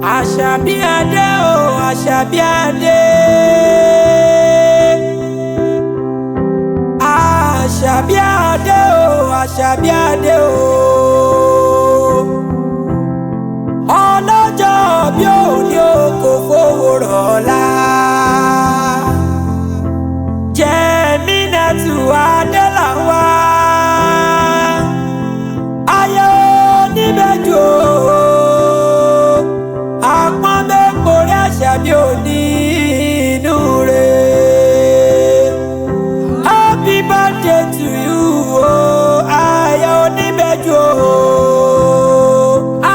Àṣàbí adé o, Àṣàbí adé. Àṣàbí adé o, Àṣàbí adé o. Ọlọ́jọ́ bí òní o kò fowó rọ̀lá. Jẹ̀mínátù adé làwa. Ayé oníbẹ̀jù o. Àpọ́nbẹ́kọ̀rẹ́ Àṣàbí òní inú rẹ̀. Happy birthday to you o, ayé oníbẹ̀jù o.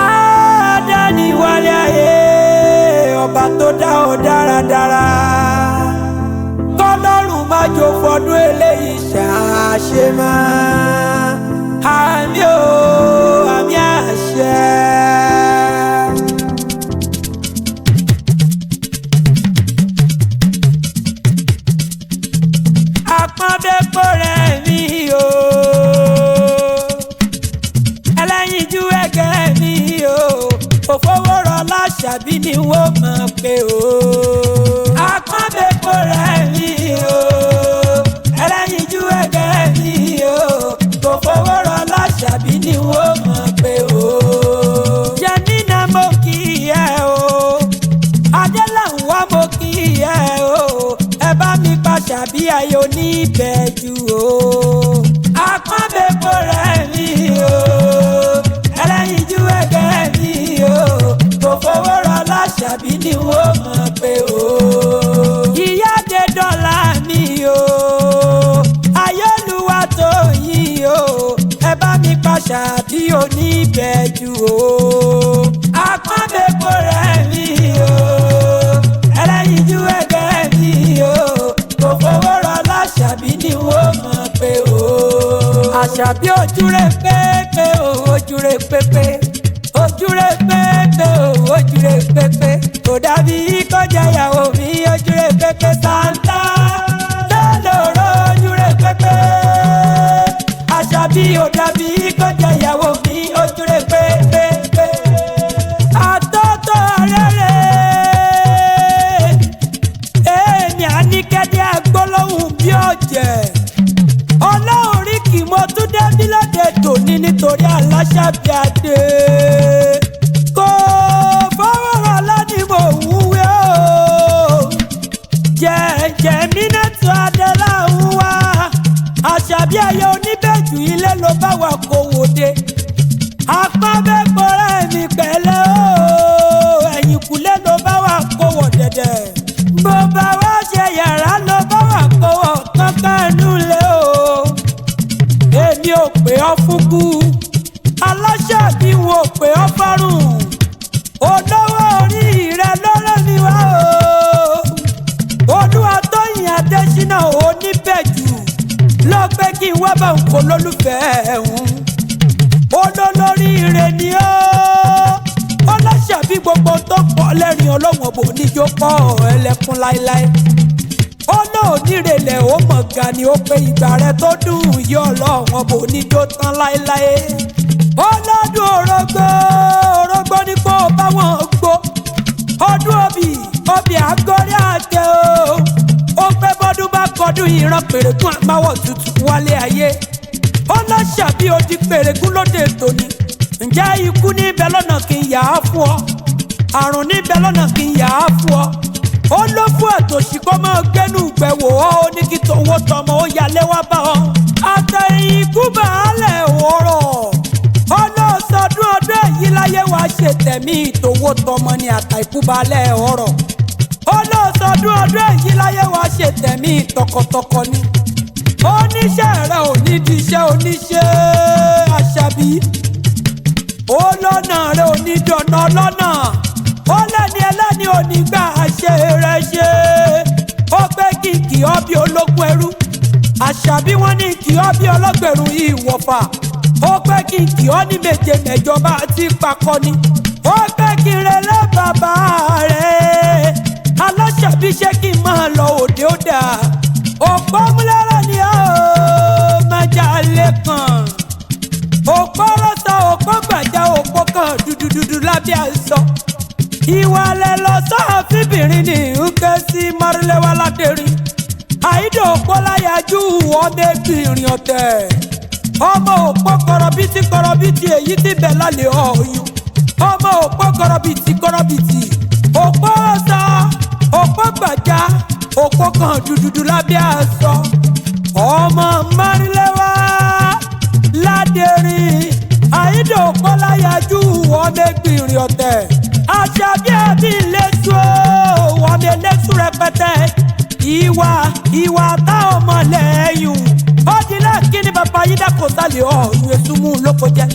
Àdániwálé ayé ọba tó dá ọ dáradára. Kọ́lọ́run má jò fọdún eléyìí ṣàṣemá. Àmì o, àmì àṣẹ. Àpọ́nbẹ́kọ̀rẹ́ mi o, ẹlẹ́yinjú ẹ̀gẹ́ mi o, Òfowórọlá Àṣàbí ni wọ́n mọ̀ pé o. Àpọ́nbẹ́kọ̀rẹ́ mi o, ẹlẹ́yinjú ẹ̀gẹ́ mi o, Òfowórọlá Àṣàbí ni wọ́n mọ̀ pé o. Jẹ̀mínà mo kì í yẹ o, Adélànwá mo kì í yẹ o, ẹ bá mi pa Àṣàbí ayé oníbẹ̀jù o. Àpọ́nbẹ́kọ̀rẹ́ mi o, ẹlẹ́yinjú ẹ̀gẹ́ mi o, Òfowórọlá Àṣàbí ni wọ́n mọ̀ pé o. Ìyá dé dọ́là mi o, Ayélúwà Tóyìn o, ẹ bá mi pa Àṣàbí oníbẹ̀jù o. Àpọ́nbẹ́kọ̀rẹ́ mi o, ẹlẹ́yinjú ẹ̀gẹ́ mi o, Òfowórọlá Àṣàbí ni wọ́n mọ̀ pé o. Àṣàbí ojúre pépé o, ojúre pépé, ojúre pépé o, ojúre pépé, kò dàbí kọjá ìyàwó mi ojúre pépé Santa lọ́lọ́rọ́ ojúre pépé. Àṣàbí ò dàbí kọjá ìyàwó mi ojúre pépé. Àtọ́tọ́ rere èmi àníkẹ́dẹ́ agbólóhùn bí ọ̀jẹ̀. Ọlọ́run rí kì mo tún débí lóde tòní nítorí Àṣàbí adé. Kò Fowórọlá ni mò ń wé o. Jẹ̀mínátù adé là ń wá. Àṣàbí ayé oníbẹ̀jù ilé ló bá wà kó wòde. Àpọ́nbẹ́kọ̀rẹ́ mi pẹ̀lẹ́ o, ẹ̀yìnkùlé ló bá wà kó wọ̀ dẹ̀dẹ̀. Bó bá wá ṣe yàrá ló bá wà kó wọ̀ kankan nulẹ̀ o. Èmi ò pè ọ́ fúnkú, Aláṣàbí wọn ò pè ọ́ fárùn. Olówó orí rẹ lọ́rọ̀ mi wá o. Olúwatóyìn Adésínà oníbẹ̀jù ló pé kí n wá bá ń kó lólùfẹ́ ẹ̀hún. Olólórí ire ni ó. Aláṣàbí gbogbo tó pọ̀ lẹ́rìn ọlọ́wọ̀n bò níjó pọ̀ ẹlẹ́kún láéláé. Olóònírèlè ó mọ̀ ga ni ó pé ìgbà rẹ tó dùn yí ọlọ́wọ̀n bò níjó tán láéláé. Ọlọ́dún orógbó orógbó ní kó bá wọn gbó. Ọdún obì àgọ́rí àjẹ o. Ó pẹ́ bọ́dún bá kọdún ìran pèrègùn àmáwọ̀ tuntun wálé ayé. Àṣàbí odi pèrègùn lóde tòní. Ǹjẹ́ ikú níbẹ̀ lọ́nà kí n yà á fún ọ? Àrùn níbẹ̀ lọ́nà kí n yà á fún ọ? Ó ló fún àtòṣì kó máa gbẹ́nu ìgbẹ̀wò ọ́ ó ní kí tòwó tọmọ ó yálé wá bá ọ. Àtẹ̀yìn ikú bàálẹ̀ òórọ̀. Ọlọ́sọdún ọdún èyí láyé wá ṣe tẹ̀mí ìtòwó tọmọ ní àtàìkú bàálẹ̀ ọ̀rọ̀. Ọlọ́sọdún ọdún èyí láyé wá ṣe tẹ̀mí tọkọtọkọ ni. Oníṣẹ́ rẹ̀ ò ní di iṣẹ́ oníṣẹ́ Àṣàbí. Olọ́nà rẹ̀ ò ní dọ̀nà ọlọ́nà. Ó lẹ́ni ẹlẹ́ni ò ní gbà ṣe rẹ̀ ṣe. Ó pé kí n kì ọ́ bí ológun ẹrú. Àṣàbí wọn ní kì ọ́ bí ọlọ́gbẹ̀rún ìwọ̀fà. Ó pé kí n kì ọ́ ní méje mẹ́jọ bá ti pakọ́ ni. Ó pé kí n relé bàbá rẹ̀. Aláṣàbí ṣé kí n máa lọ òde ó dà. Òpó múlẹ́rọ̀ ni ó máa jà lẹ́kàn. Òpó rọ́ṣà òpó gbàjà òpó kan dúdúdúdú lábẹ́ àìsàn. ìwàlẹ̀ lọ sọ́ọ̀fìbìrin ní ùkẹ́ sí márùlẹ́wà ládẹ́rìn àìdè òpó láyájú ọmọbìnrin ọ̀tẹ̀ ọmọ òpó kọ̀rọ̀bìtì èyí tí bẹ̀ lálẹ́ ọ̀yún ọmọ òpó kọ̀rọ̀bìtì òpó ọ̀sà òpó gbàjà òpó kan dúdú lábẹ́ aṣọ ọmọ márùlẹ́wà ládẹ́rìn àìdè òpó láyájú ọmọbìnrin ọ̀tẹ̀ àṣàbí àbí lẹ́sùn ọmọ ẹlẹ́sùn rẹpẹtẹ ìwà tá ọmọ lẹ́yìn ó di lẹ́ẹ̀kíní bàbá yìí dákọ̀ sálẹ̀ ọ̀yún ètùmú lóko jẹ́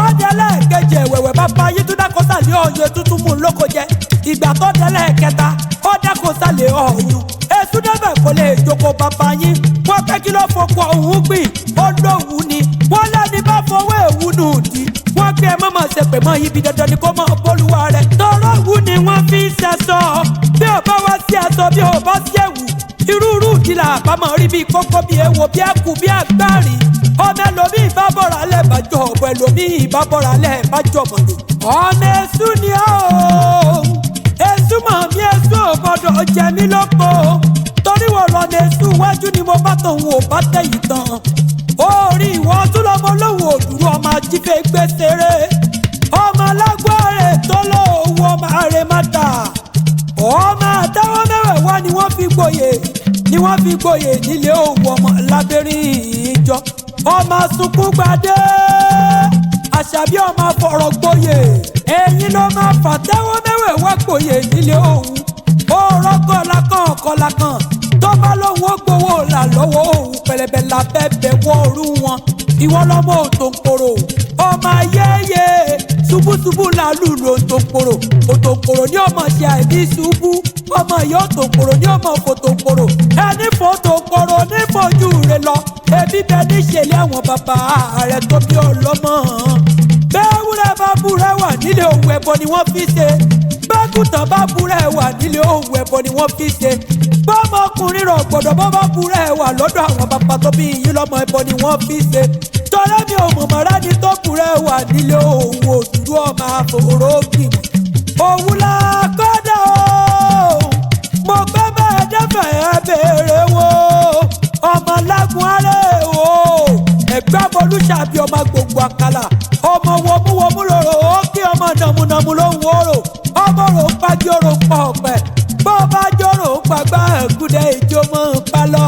ó di ẹlẹ́ẹ̀kejì ẹ̀wẹ̀wẹ̀ bàbá yìí tún dákọ̀ sálẹ̀ ọ̀yún ètùtùmú lóko jẹ́ ìgbà tó di ẹlẹ́ẹ̀kẹta ó dákọ̀ sálẹ̀ ọ̀yún ètù débẹ̀ kò lè jókòó bàbá yìí wọ́n pẹ́ kí ló fọkọ̀ òun gbìn ó lóhùn ni wọ́n lẹ́ni bá fọwọ́ èwù nù dí wọ́n gbé ẹ mọ́mọ́ ṣe pè mọ́ ibi dandan ni kó mọ́ bólúwa rẹ̀ tọrọ wù ni wọ́n fi ń ṣẹ̀ṣọ́ bí ò bá wá sí aṣọ bí ò bá sí ẹ̀wù irúurú ìdílà àbámọ̀ rí bí kókó bí ewo bí ẹkù bí àgbárí ọmọ ẹlòmíì bá bọ̀rọ̀ alẹ́ bàjọ́ ọ̀bọ̀ ẹlòmíì bá bọ̀rọ̀ alẹ́ bàjọ́ mọ̀lẹ́. ọmọ èṣù ni ó èṣù mọ̀ mí èṣù ò gbọ́dọ̀ jẹ mí lóko torí wọ́n lọ ní èṣù wájú ni mo bá tàn wò bá tẹ̀yìn tán orí ìwọ tún lọ́mọ lówó òdùrú ọmọ ajífẹ́ gbèsèrè ọmọ alágbára tó lówó ọmọ àrèmátà ọmọ àtàwọn mẹ́wẹ̀ẹ̀wá ni wọ́n fi gboyè nílé òwò ọmọ lábẹ́rìn ìjọ ọmọ sunkún gbadé àṣàbí ọmọ fọ̀rọ̀ gboyè ẹ̀yin ló máa fàtẹ́wọ́ mẹ́wẹ̀ẹ̀wá gboyè nílé òun òòrọ̀ kọ̀ọ̀lákan tó bá lóun ó gbowó là lọ́wọ́ òun pẹ̀lẹ́bẹ̀ lábẹ́bẹ̀ wọ́ọ̀rù wọn ìwọ lọ́mọ òtòǹkòrò ọmọ ayẹyẹ ṣubúṣubú làálù ló òtòǹkòrò ní ọmọ ṣe àìní ṣubú ọmọ yóò tòǹkòrò ní ọmọ fòtòǹkòrò ẹni fòtòǹkòrò ní fojú rẹ lọ ebi bẹ ní ṣẹlẹ̀ àwọn bàbá rẹ tó bí ọlọ́mọ bẹ́ẹ̀ wúrẹ́ bá búrẹ́ wà nílé òun ẹbọ ni wọ́n fi ṣe bágùtàn bá búrẹ́ wà nílé òun ẹbọ ni wọ́n fi ṣe bọ́mọkùnrin rọ̀ gbọ́dọ̀ bọ́ bá búrẹ́ wà lọ́dọ̀ àwọn bàbá tó bí yín lọ́mọ ẹbọ ni wọ́n fi ṣe tọ́lẹ́ mi ò mọ̀mọ́ra ni tó búrẹ́ wà nílé òun òdúdú ọmọ àfòrò gbìmọ̀ òun la kọ́dà o mo gbé bẹ́ẹ̀ dẹ́fẹ̀ ẹ béèrè wo ọmọ lágùn arẹ́ o ẹ̀gbẹ́ bolúṣàbí ọmọ gbogbo àkàlà ọmọ wọmúwọmú lòrò ó kí ọmọ nàmúnàmú ló ń wòrò ọmọ rò ń pa jòrò ń pa ọ̀pẹ bó bá jòrò ń pàgbà ẹ̀gúdẹ ìjọ mọ́ ń pa lọ.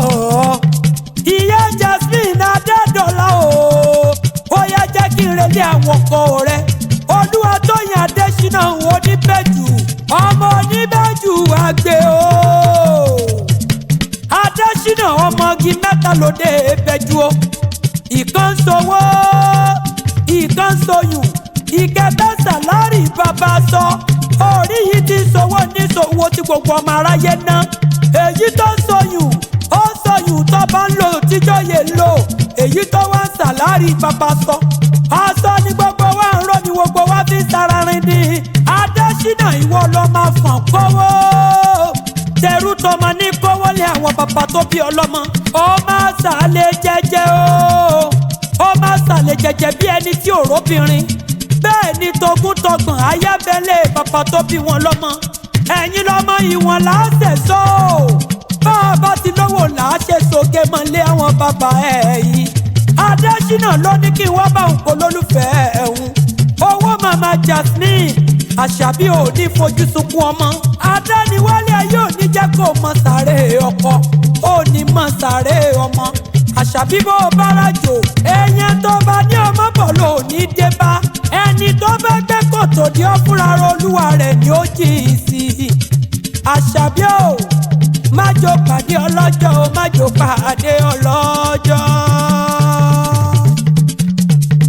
ìyá Jasmine Adédọ́lá o ó yẹ jẹ́ kí n relé àwọn ọkọ rẹ olúwa tó yàn Adésínà oníbẹ̀jù ọmọ oníbẹ̀jù àgbẹ̀ o Adésínà ọmọge mẹ́ta lóde bẹ̀jù o ìkan sowó ìkan soyùn ìkẹtẹ sàlárì bàbá sọ orí yìí ti sowó níṣòwò tí gbogbo ọmọ aráyé ná èyí tó soyùn ó soyùn tó bá ń lò tíjọ́ yé lò èyí tó wá sàlárì bàbá sọ aṣọ ni gbogbo wa ń rọ ni gbogbo wa fi sararin ni Adésínà ìwọ ló máa fọ̀n kówó tẹrú tọmọ ní kówó lé àwọn bàbá tó bí ọlọ́mọ ó máa sàlẹ̀ jẹ́jẹ́ ó máa sàlẹ̀ jẹ́jẹ́ bí ẹni tí ò róbìnrin bẹ́ẹ̀ ni togúntọgbọ̀n ayábẹ́lẹ̀ bàbá tó bí wọn lọ́mọ ẹ̀yin lọ́mọ ìwọ̀n làásẹ̀ sọ bá a bá ti lówó làásẹ̀ sókè mọ́lé àwọn bàbá ẹ̀ yìí Adésínà ló ní kí wọ́n bá òun kó lólùfẹ́ ẹ̀hún owó màmá Jasmine àṣàbí ò ní fojú sunkún ọmọ adániwálé yóò ní jẹ́ kó mọ sàré ọkọ ó ní mọ sàré ọmọ àṣàbí bó bá rájò èèyàn tó bá ní ọmọ bọ̀ ló ní dé bá ẹni tó bá gbé kòtò ní ó fúnra olúwa rẹ̀ ni ó jìn sí i àṣàbí ò má jò pàdé ọlọ́jọ́ ó má jò pàdé ọlọ́jọ́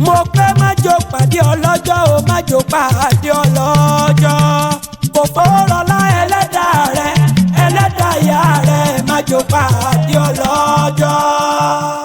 mo pé má jò pàdé ọlọ́jọ́ ó má jò pàdé ọlọ́jọ́ kò fọ́rọ̀lá ẹlẹ́dàá rẹ̀ ẹlẹ́dàá ìyá rẹ̀ má jò pàdé ọlọ́jọ́.